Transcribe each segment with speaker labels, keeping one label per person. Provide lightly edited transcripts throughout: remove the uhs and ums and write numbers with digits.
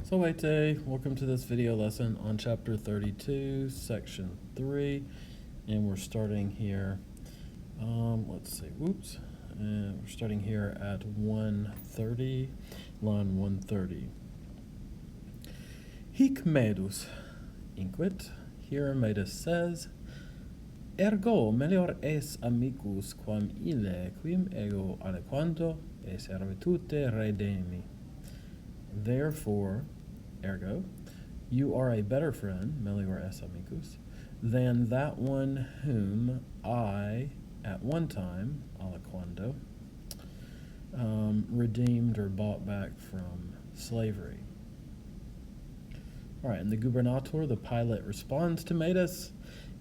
Speaker 1: Salve, welcome to this video lesson on chapter 32, section 3, and we're starting here, we're starting here at 130, line 130. Hic medus, inquit, here medus says, ergo melior es amicus quam ille quim ego aliquando e servitute redemi. Therefore, ergo, you are a better friend, melior es amicus, than that one whom I, at one time, aliquando, redeemed or bought back from slavery. All right, and the gubernator, the pilot, responds to Medus,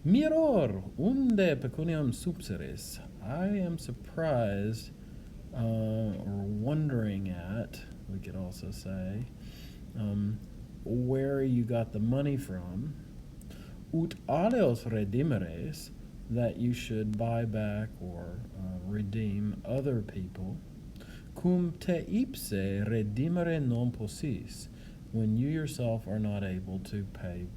Speaker 1: miror, unde pecuniam subseris. I am surprised or wondering at, we could also say, where you got the money from, ut alios redimeres, that you should buy back or redeem other people, cum te ipse redimere non possis, when you yourself are not able to pay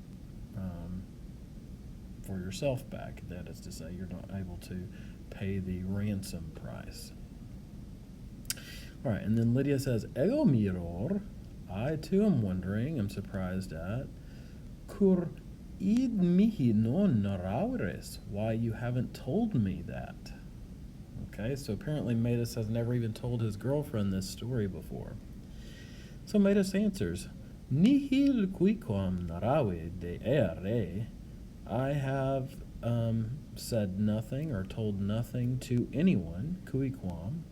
Speaker 1: for yourself back. That is to say, you're not able to pay the ransom price. All right, and then Lydia says, ego miror, I too am wondering, I'm surprised at, cur id mihi non narauris, why you haven't told me that. Okay, so apparently Medus has never even told his girlfriend this story before. So Medus answers, nihil quiquam naravi de ere, I have said nothing or told nothing to anyone, quiquam,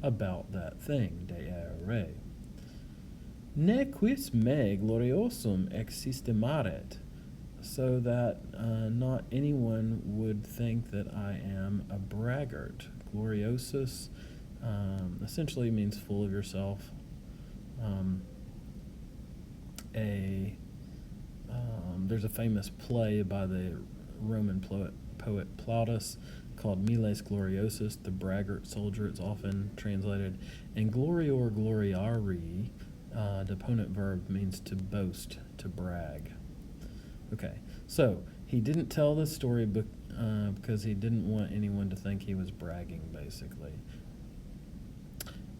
Speaker 1: about that thing, de ere. Ne quis me gloriosum existimaret, so that not anyone would think that I am a braggart. Gloriosus essentially means full of yourself. There's a famous play by the Roman poet Plautus called Miles Gloriosus, the braggart soldier, it's often translated. And glorior gloriari, deponent verb, means to boast, to brag. Okay, so he didn't tell this story because he didn't want anyone to think he was bragging, basically.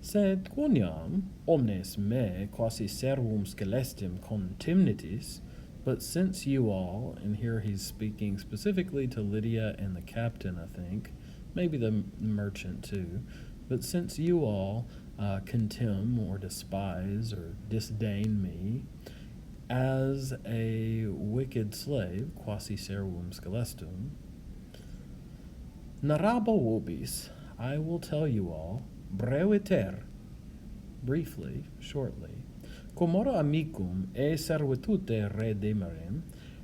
Speaker 1: Sed quoniam omnes me quasi servum celestim contemnitis, but since you all, and here he's speaking specifically to Lydia and the captain, I think, maybe the merchant too, but since you all contemn or despise or disdain me as a wicked slave, quasi servum celestum, narrabo vobis, I will tell you all, breviter, briefly, shortly, commoro amicum e servitute redimerem,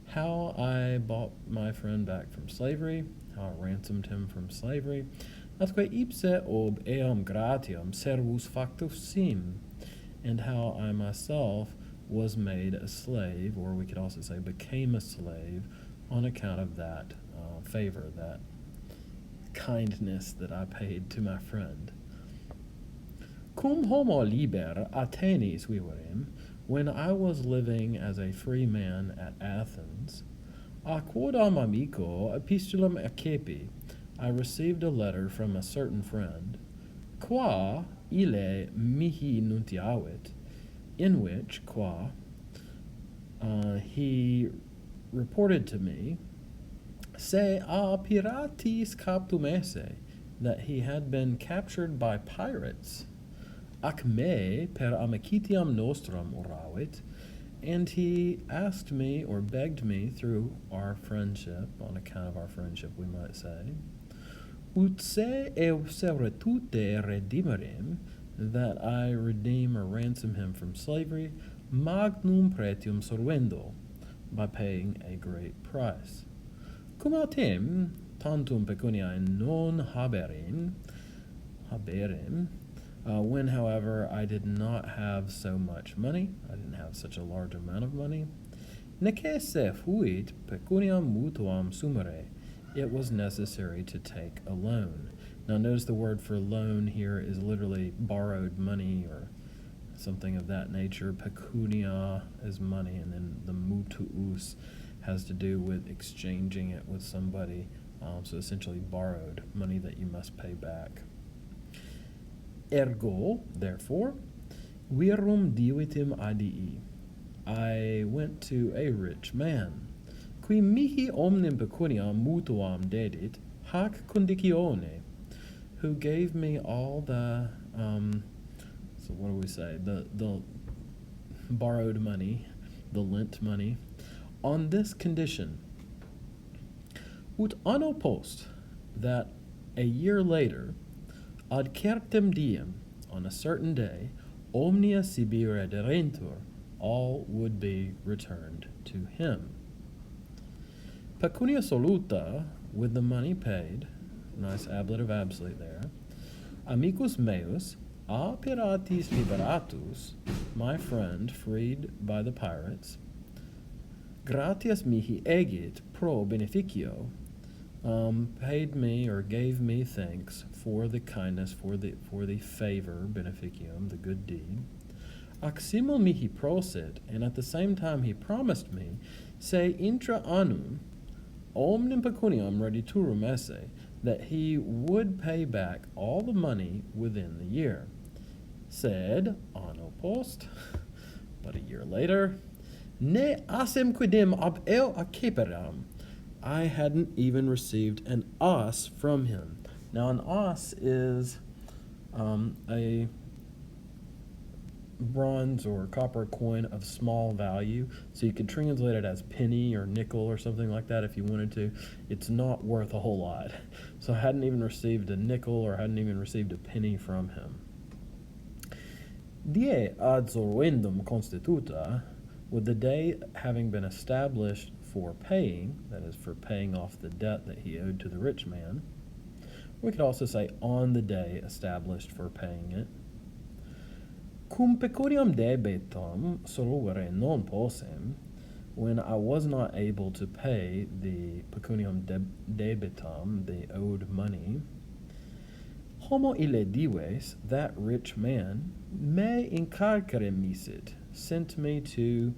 Speaker 1: how I bought my friend back from slavery, how I ransomed him from slavery, atque ipse ob eam gratiam servus factus sim, and how I myself was made a slave, or we could also say became a slave, on account of that favor, that kindness that I paid to my friend. Cum homo liber Athenes viverem, when I was living as a free man at Athens, a quodam amico epistulum accepi, I received a letter from a certain friend, qua ille mihi nuntiavit, in which, he reported to me, se a piratis captum esse, that he had been captured by pirates, ac me per amicitiam nostram oravit, and he asked me or begged me through our friendship, on account of our friendship we might say, ut se eu servitute redimerem, that I redeem or ransom him from slavery, magnum pretium sorvendo, by paying a great price. Cum autem tantum pecuniae non haberem, when, however, I did not have so much money, I didn't have such a large amount of money, necesse fuit pecuniam mutuam sumere, it was necessary to take a loan. Now notice the word for loan here is literally borrowed money or something of that nature. Pecunia is money, and then the mutuus has to do with exchanging it with somebody, so essentially borrowed money that you must pay back. Ergo, therefore, virum divitim adii, I went to a rich man, qui mihi omnem pecuniam mutuam dedit, hac condicione, who gave me all the, so what do we say, the borrowed money, the lent money, on this condition, ut anno post, that a year later, ad certem diem, on a certain day, omnia sibi rederentur, all would be returned to him. Pecunia soluta, with the money paid, nice ablative absolute there, amicus meus, a piratis liberatus, my friend freed by the pirates, gratias mihi egit pro beneficio, paid me or gave me thanks for the kindness, for the favor, beneficium, the good deed. Ac simul mihi prosit, and at the same time he promised me, se intra annum omnem pecuniam rediturum esse, that he would pay back all the money within the year. Sed anno post, but a year later, ne asem quidem ab eo acceperam, I hadn't even received an os from him. Now an os is a bronze or copper coin of small value, so you could translate it as penny or nickel or something like that if you wanted to. It's not worth a whole lot. So I hadn't even received a nickel or hadn't even received a penny from him. Die ad solvendum constituta, with the day having been established for paying, that is, for paying off the debt that he owed to the rich man. We could also say on the day established for paying it. Cum pecuniam debetum solvere non possem, when I was not able to pay the pecuniam debetum, the owed money, homo ille dives, that rich man, me in carcere misit, sent me to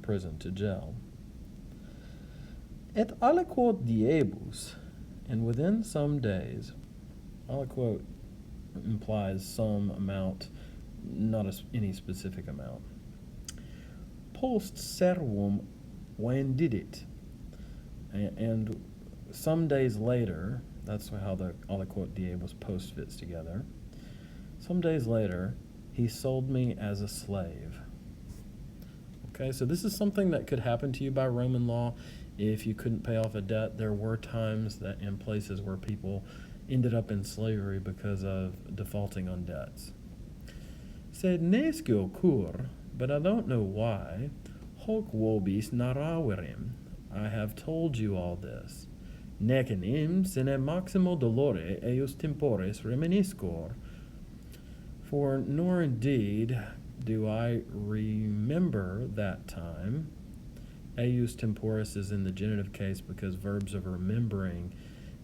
Speaker 1: prison, to jail. Et aliquot diebus, and within some days, aliquot implies some amount, not any specific amount. Post servum vendidit, and some days later, that's how the aliquot diebus post fits together. Some days later, he sold me as a slave. Okay, so this is something that could happen to you by Roman law if you couldn't pay off a debt. There were times that in places where people ended up in slavery because of defaulting on debts. Sed nescio cur, but I don't know why, hoc vobis narraverim, I have told you all this. Nec enim sine maximo dolore eius tempores reminiscor, for nor indeed do I remember that time. Eius temporis is in the genitive case because verbs of remembering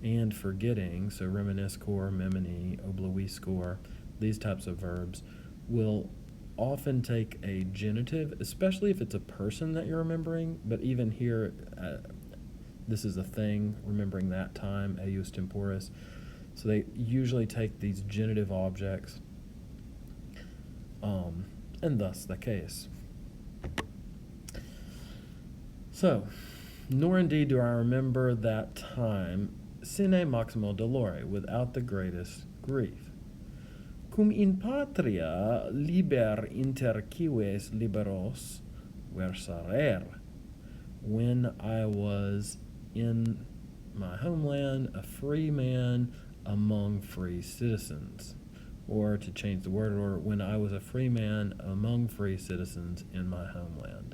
Speaker 1: and forgetting, so reminiscor, memini, obluiscor, these types of verbs will often take a genitive, especially if it's a person that you're remembering, but even here, this is a thing, remembering that time, eius temporis. So they usually take these genitive objects, and thus the case. So, nor indeed do I remember that time, sine maximo dolore, without the greatest grief. Cum in patria liber inter cives liberos versarer, when I was in my homeland, a free man among free citizens. Or to change the word order, when I was a free man among free citizens in my homeland.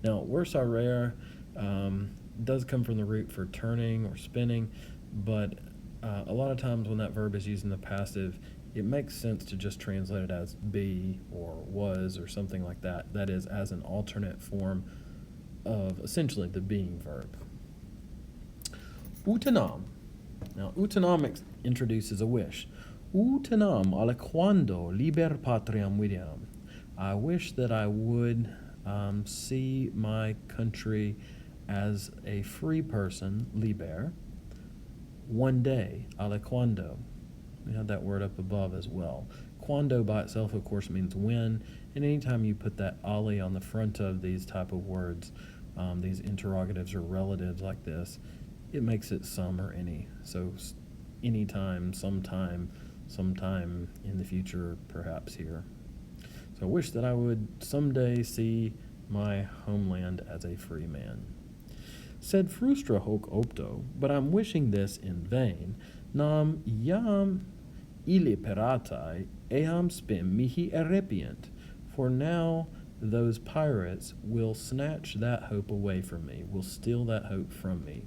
Speaker 1: Now, versarer does come from the root for turning or spinning, but a lot of times when that verb is used in the passive, it makes sense to just translate it as be or was or something like that. That is, as an alternate form of essentially the being verb. Utanam. Now, utanam introduces a wish. Utenam aliquando liber patriam videam. I wish that I would see my country as a free person, liber, one day, aliquando. We have that word up above as well. Quando by itself, of course, means when, and anytime you put that ali on the front of these type of words, these interrogatives or relatives like this, it makes it some or any. So anytime, sometime, sometime in the future, perhaps here. So I wish that I would someday see my homeland as a free man. Sed frustra hoc opto, but I'm wishing this in vain, nam iam ille piratai eam spem mihi erepient, for now those pirates will snatch that hope away from me, will steal that hope from me.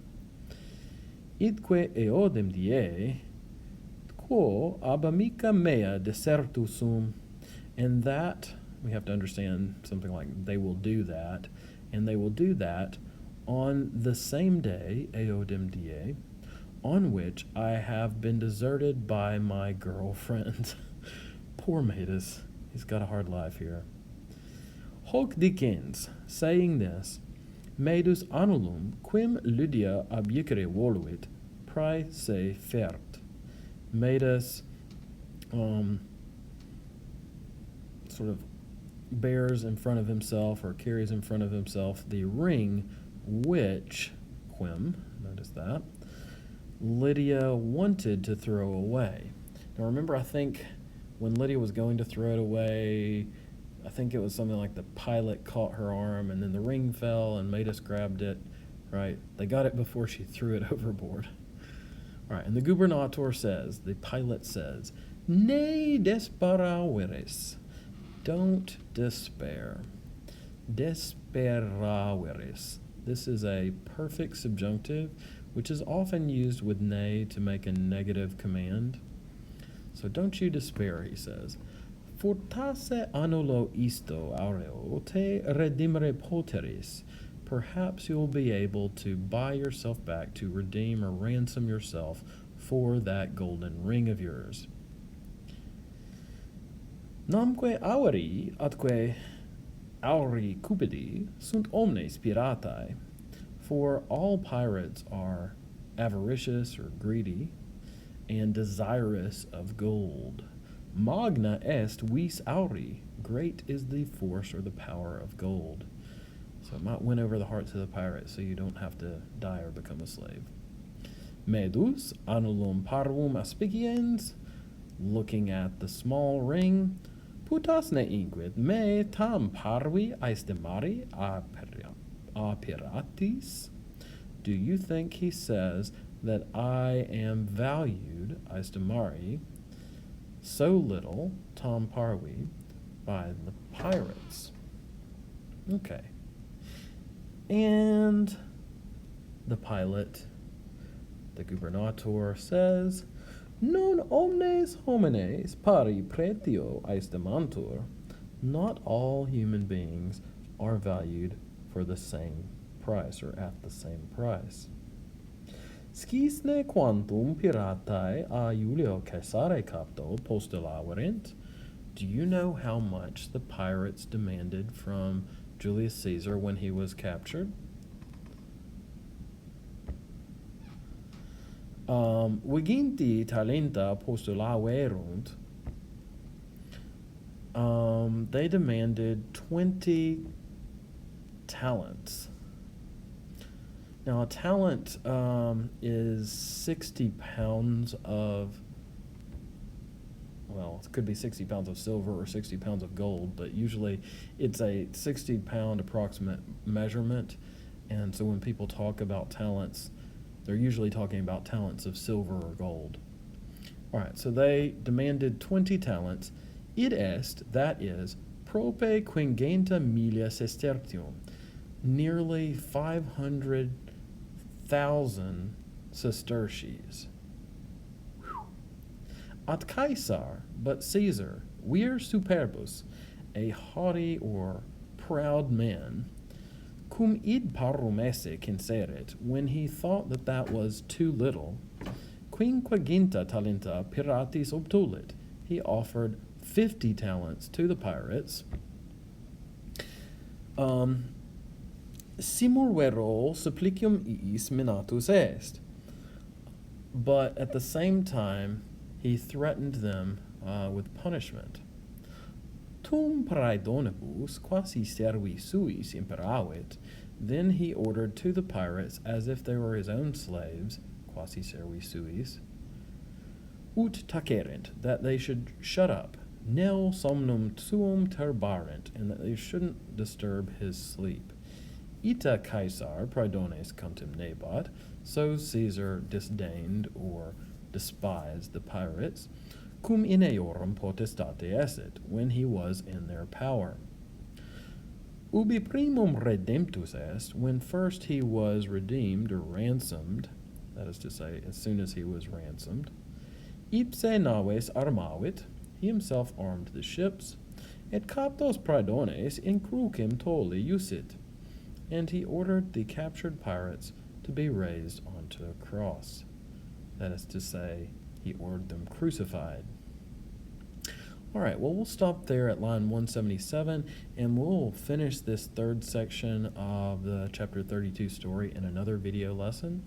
Speaker 1: Idque eodem die, quo ab amica mea desertu sum, and that, we have to understand something like they will do that, and they will do that on the same day, eodem die, on which I have been deserted by my girlfriend. Poor Matus, he's got a hard life here. Hoc dicens, saying this, medus annulum quim Lydia abjicere voluit, prae se fert. Medus sort of bears in front of himself or carries in front of himself the ring which, quim, notice that, Lydia wanted to throw away. Now remember, I think when Lydia was going to throw it away, I think it was something like the pilot caught her arm and then the ring fell and Matus grabbed it, right? They got it before she threw it overboard. All right, and the gubernator says, the pilot says, ne desperaveris, don't despair. Desperaveris. This is a perfect subjunctive, which is often used with ne to make a negative command. So don't you despair, he says. Fortasse annulo isto aureo te redimere poteris. Perhaps you'll be able to buy yourself back, to redeem or ransom yourself for that golden ring of yours. Namque auri atque auri cupidi sunt omnes piratae. For all pirates are avaricious or greedy and desirous of gold. Magna est vis auri. Great is the force or the power of gold. So it might win over the hearts of the pirates so you don't have to die or become a slave. Medus annulum parvum aspiciens, looking at the small ring, putas ne inquit me tam parvi aestimari apiratis. Do you think he says that I am valued, aestimari, so little, tam parvi, by the pirates? Okay. And the pilot, the gubernator, says, non omnes homines pari pretio aestimantur. Not all human beings are valued for the same price or at the same price. Scisne quantum piratae a Julio Caesare capto postulaverent. Do you know how much the pirates demanded from Julius Caesar when he was captured? Viginti talenta postulaverunt. They demanded 20 talents. Now, a talent is 60 pounds of, well, it could be 60 pounds of silver or 60 pounds of gold, but usually it's a 60-pound approximate measurement. And so when people talk about talents, they're usually talking about talents of silver or gold. All right, so they demanded 20 talents. Id est, that is, prope quingenta milia sestertium, nearly 500,000 sesterces. At Caesar, but Caesar, vir superbus, a haughty or proud man, cum id parum esse quinceret, when he thought that that was too little, quinquaginta talenta piratis obtulit. He offered 50 talents to the pirates. Simul vero supplicium iis minatus est. But at the same time, he threatened them with punishment. Tum praedonibus quasi servi suis imperavit. Then he ordered to the pirates, as if they were his own slaves, quasi servi suis, ut tacerent, that they should shut up, nel somnum suum turbarent, and that they shouldn't disturb his sleep. Ita Caesar praedones contemnebat, so Caesar disdained or despised the pirates, cum in eorum potestate esset, when he was in their power. Ubi primum redemptus est, when first he was redeemed or ransomed, that is to say, as soon as he was ransomed, ipse naves armavit, he himself armed the ships, et captos praedones in crucem tolli usit, and he ordered the captured pirates to be raised onto a cross. That is to say, he ordered them crucified. All right, well, we'll stop there at line 177, and we'll finish this third section of the chapter 32 story in another video lesson.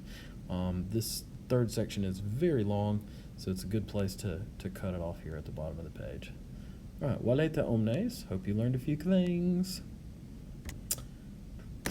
Speaker 1: This third section is very long, so it's a good place to cut it off here at the bottom of the page. All right, valete omnes. Hope you learned a few things.